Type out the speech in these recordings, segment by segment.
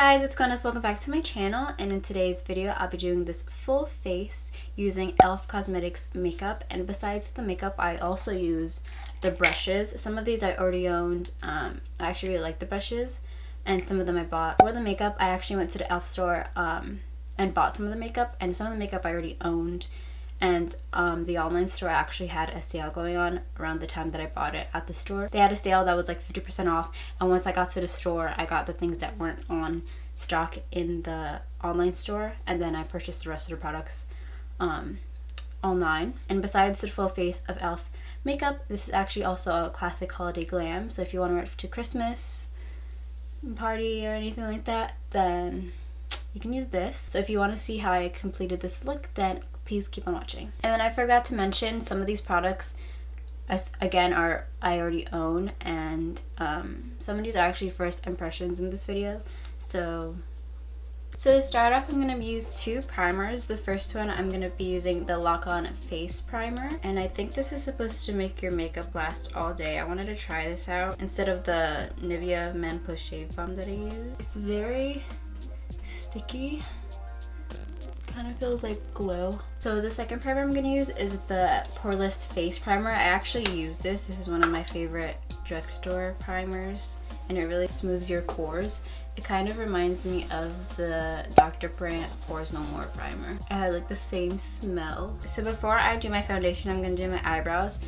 guys, it's Gwyneth. Welcome back to my channel, and in today's video I'll be doing this full face using E.L.F. Cosmetics makeup. And besides the makeup, I also use the brushes. Some of these I already owned. I actually really like the brushes, and some of them I bought. For the makeup, I actually went to the E.L.F. store and bought some of the makeup, and some of the makeup I already owned. And the online store actually had a sale going on around the time that I bought it at the store. They had a sale that was like 50% off, and once I got to the store, I got the things that weren't on stock in the online store, and then I purchased the rest of the products online. And besides the full face of E.L.F. makeup, this is actually also a classic holiday glam, so if you want to wear it to Christmas party or anything like that, then you can use this. So if you want to see how I completed this look, then please keep on watching. And then I forgot to mention some of these products, again, I already own, and some of these are actually first impressions in this video. So to start off, I'm going to use two primers. The first one, I'm going to be using the Lock On Face Primer, and I think this is supposed to make your makeup last all day. I wanted to try this out instead of the Nivea Men Push Shave Balm that I use. It's very sticky. Kind of feels like glue. So the second primer I'm going to use is the Poreless face primer. I actually use this. This is one of my favorite drugstore primers, and it really smooths your pores. It kind of reminds me of the Dr. Brandt Pores No More primer. It has like the same smell. So before I do my foundation, I'm going to do my eyebrows.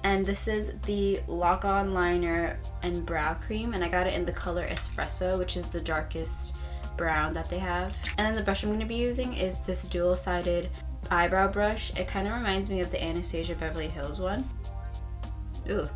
And this is the Lock On Liner and Brow Cream, and I got it in the color Espresso, which is the darkest brown that they have. And then the brush I'm going to be using is this dual-sided eyebrow brush. It kind of reminds me of the Anastasia Beverly Hills one. Ooh.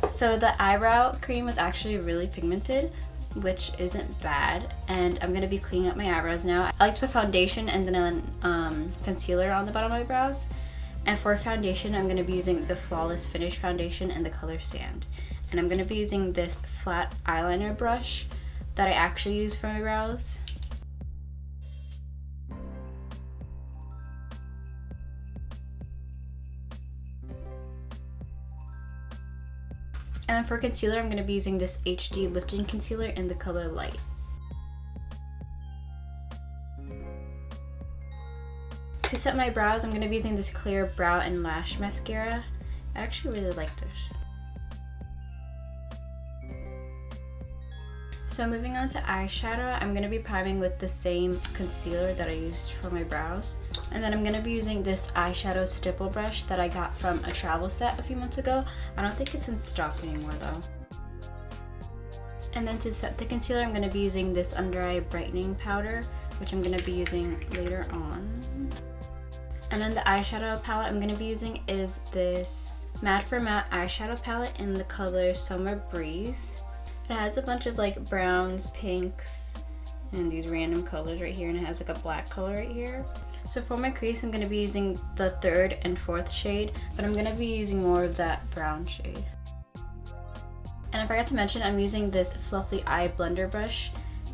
So the eyebrow cream was actually really pigmented, which isn't bad, and I'm going to be cleaning up my eyebrows now. I like to put foundation and then concealer on the bottom of my brows. And for foundation, I'm going to be using the Flawless Finish foundation in the color Sand. And I'm going to be using this flat eyeliner brush that I actually use for my brows. And then for concealer, I'm going to be using this HD Lifting Concealer in the color Light. To set my brows, I'm going to be using this clear brow and lash mascara. I actually really like this. So moving on to eyeshadow, I'm going to be priming with the same concealer that I used for my brows. And then I'm going to be using this eyeshadow stipple brush that I got from a travel set a few months ago. I don't think it's in stock anymore though. And then to set the concealer, I'm going to be using this under eye brightening powder, which I'm going to be using later on. And then the eyeshadow palette I'm going to be using is this Matte for Matte eyeshadow palette in the color Summer Breeze. It has a bunch of like browns, pinks, and these random colors right here, and it has like a black color right here. So for my crease, I'm going to be using the third and fourth shade, but I'm going to be using more of that brown shade. And I forgot to mention, I'm using this Fluffy Eye Blender brush.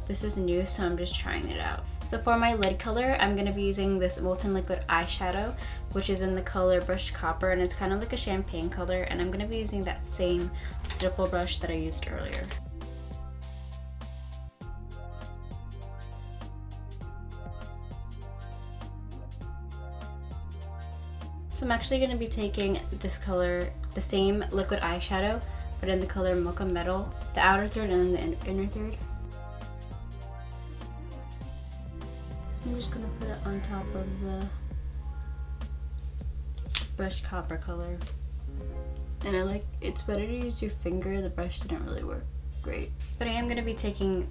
This is new, so I'm just trying it out. So for my lid color, I'm going to be using this Molten Liquid eyeshadow, which is in the color Brushed Copper, and it's kind of like a champagne color, and I'm going to be using that same stipple brush that I used earlier. So I'm actually going to be taking this color, the same liquid eyeshadow, but in the color Mocha Metal, the outer third and the inner third. I'm just going to put it on top of the Brushed Copper color. And it's better to use your finger, the brush didn't really work great. But I am going to be taking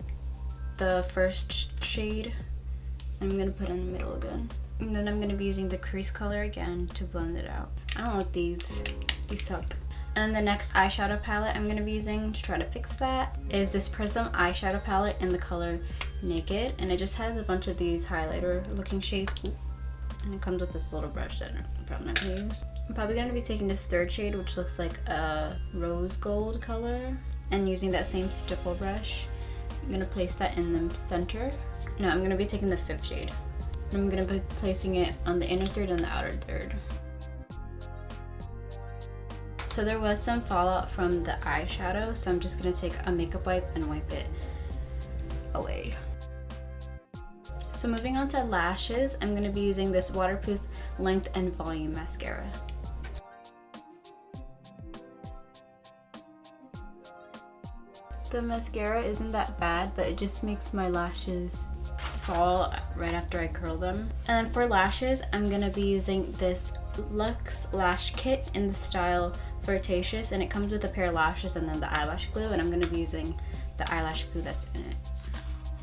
the first shade, and I'm going to put it in the middle again. And then I'm going to be using the crease color again to blend it out. I don't like these suck. And the next eyeshadow palette I'm going to be using to try to fix that is this Prism eyeshadow palette in the color Naked. And it just has a bunch of these highlighter looking shades. Ooh. And it comes with this little brush that I'm probably not going to use. I'm probably going to be taking this third shade, which looks like a rose gold color, and using that same stipple brush. I'm going to place that in the center. No, I'm going to be taking the fifth shade. And I'm going to be placing it on the inner third and the outer third. So there was some fallout from the eyeshadow, so I'm just going to take a makeup wipe and wipe it away. So moving on to lashes, I'm going to be using this waterproof length and volume mascara. The mascara isn't that bad, but it just makes my lashes fall right after I curl them. And then for lashes, I'm going to be using this Luxe lash kit in the style Flirtatious, and it comes with a pair of lashes and then the eyelash glue, and I'm going to be using the eyelash glue that's in it.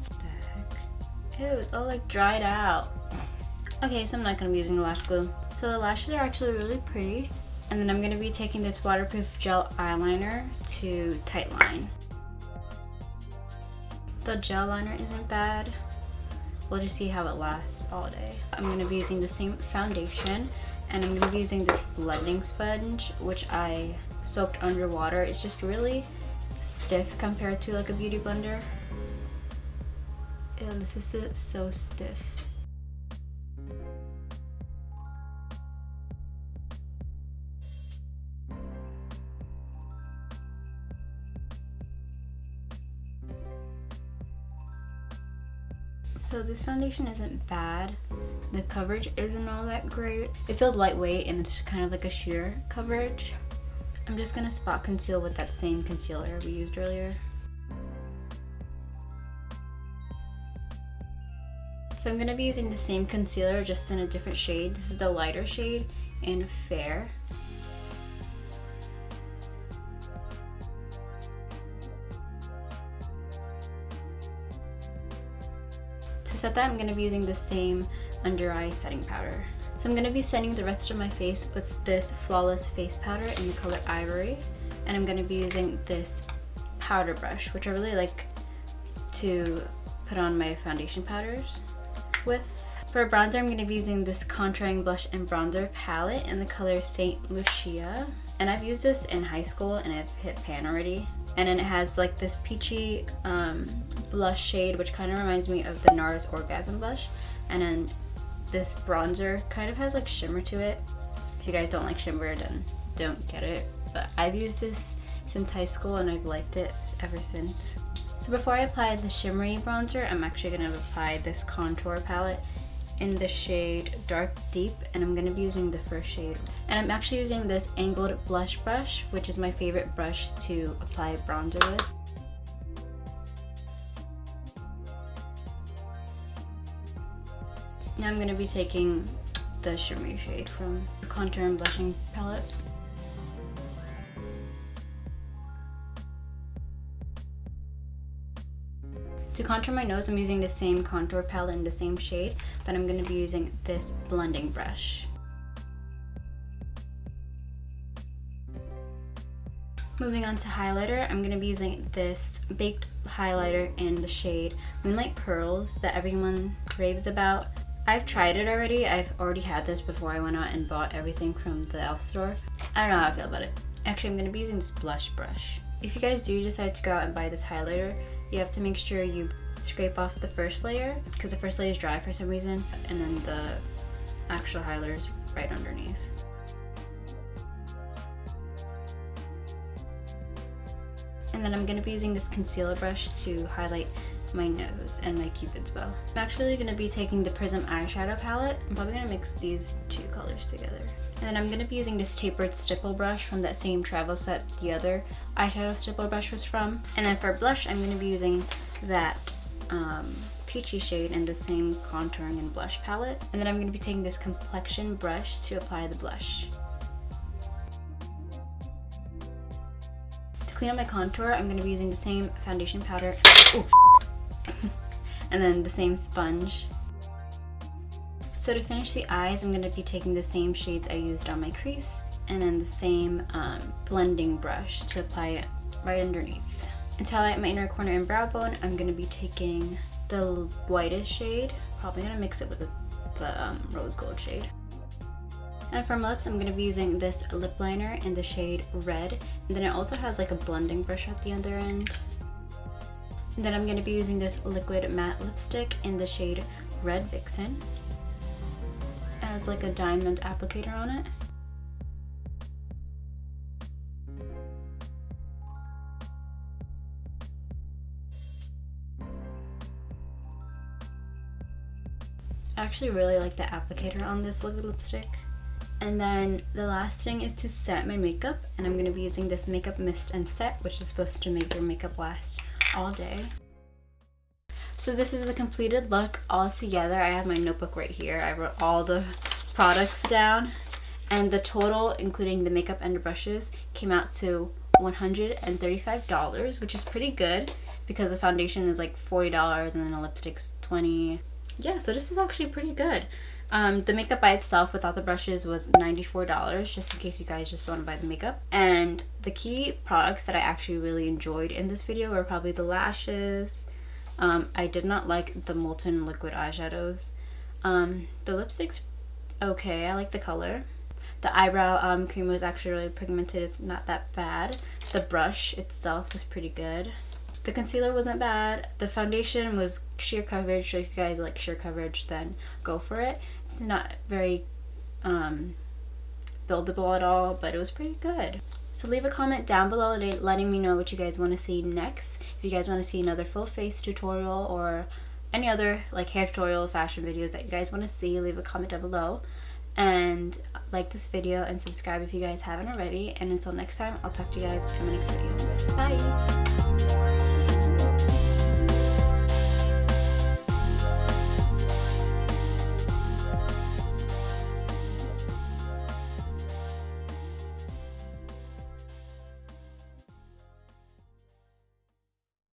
What the heck? Ew, it's all like dried out. Okay, so I'm not going to be using the lash glue. So the lashes are actually really pretty. And then I'm going to be taking this waterproof gel eyeliner to tightline. The gel liner isn't bad. We'll just see how it lasts all day. I'm going to be using the same foundation, and I'm going to be using this blending sponge, which I soaked underwater. It's just really stiff compared to like a beauty blender. Ew, this is so stiff. So this foundation isn't bad. The coverage isn't all that great. It feels lightweight and it's kind of like a sheer coverage. I'm just gonna spot conceal with that same concealer we used earlier. So I'm gonna be using the same concealer just in a different shade. This is the lighter shade in Fair. To set that, I'm going to be using the same under eye setting powder. So I'm going to be setting the rest of my face with this Flawless face powder in the color Ivory. And I'm going to be using this powder brush, which I really like to put on my foundation powders with. For bronzer, I'm going to be using this contouring blush and bronzer palette in the color Saint Lucia. And I've used this in high school and I've hit pan already. And then it has like this peachy blush shade, which kind of reminds me of the NARS Orgasm blush. And then this bronzer kind of has like shimmer to it. If you guys don't like shimmer, then don't get it. But I've used this since high school and I've liked it ever since. So before I apply the shimmery bronzer, I'm actually going to apply this contour palette in the shade Dark Deep, and I'm going to be using the first shade. And I'm actually using this angled blush brush, which is my favorite brush to apply bronzer with. Now I'm going to be taking the shimmery shade from the contour and blushing palette. To contour my nose, I'm using the same contour palette in the same shade, but I'm going to be using this blending brush. Moving on to highlighter, I'm going to be using this baked highlighter in the shade Moonlight Pearls that everyone raves about. I've tried it already. I've already had this before I went out and bought everything from the E.L.F store. I don't know how I feel about it. Actually, I'm going to be using this blush brush. If you guys do decide to go out and buy this highlighter, you have to make sure you scrape off the first layer, because the first layer is dry for some reason, and then the actual highlighter is right underneath. And then I'm going to be using this concealer brush to highlight my nose and my cupid's bow. I'm actually going to be taking the Prism eyeshadow palette. I'm probably going to mix these two colors together. And then I'm going to be using this tapered stipple brush from that same travel set the other eyeshadow stipple brush was from. And then for blush, I'm going to be using that peachy shade in the same contouring and blush palette. And then I'm going to be taking this complexion brush to apply the blush. To clean up my contour, I'm going to be using the same foundation powder. Ooh, and then the same sponge. So to finish the eyes, I'm going to be taking the same shades I used on my crease, and then the same blending brush to apply it right underneath. And to highlight my inner corner and brow bone, I'm going to be taking the whitest shade. Probably going to mix it with the rose gold shade. And for my lips, I'm going to be using this lip liner in the shade Red. And then it also has like a blending brush at the other end. And then I'm going to be using this liquid matte lipstick in the shade Red Vixen. has like a diamond applicator on it. I actually really like the applicator on this liquid lipstick. And then the last thing is to set my makeup, and I'm going to be using this makeup mist and set, which is supposed to make your makeup last all day. So this is the completed look all together. I have my notebook right here. I wrote all the products down, and the total, including the makeup and the brushes, came out to $135, which is pretty good because the foundation is like $40 and then the lipstick's $20. Yeah, so this is actually pretty good. The makeup by itself without the brushes was $94, just in case you guys just want to buy the makeup. And the key products that I actually really enjoyed in this video were probably the lashes. I did not like the molten liquid eyeshadows. The lipstick's okay, I like the color. The eyebrow cream was actually really pigmented, it's not that bad. The brush itself was pretty good. The concealer wasn't bad. The foundation was sheer coverage, so if you guys like sheer coverage, then go for it. It's not very buildable at all, but it was pretty good. So leave a comment down below letting me know what you guys want to see next. If you guys want to see another full face tutorial or any other like hair tutorial, fashion videos that you guys want to see, leave a comment down below. And like this video and subscribe if you guys haven't already. And until next time, I'll talk to you guys in my next video. Bye!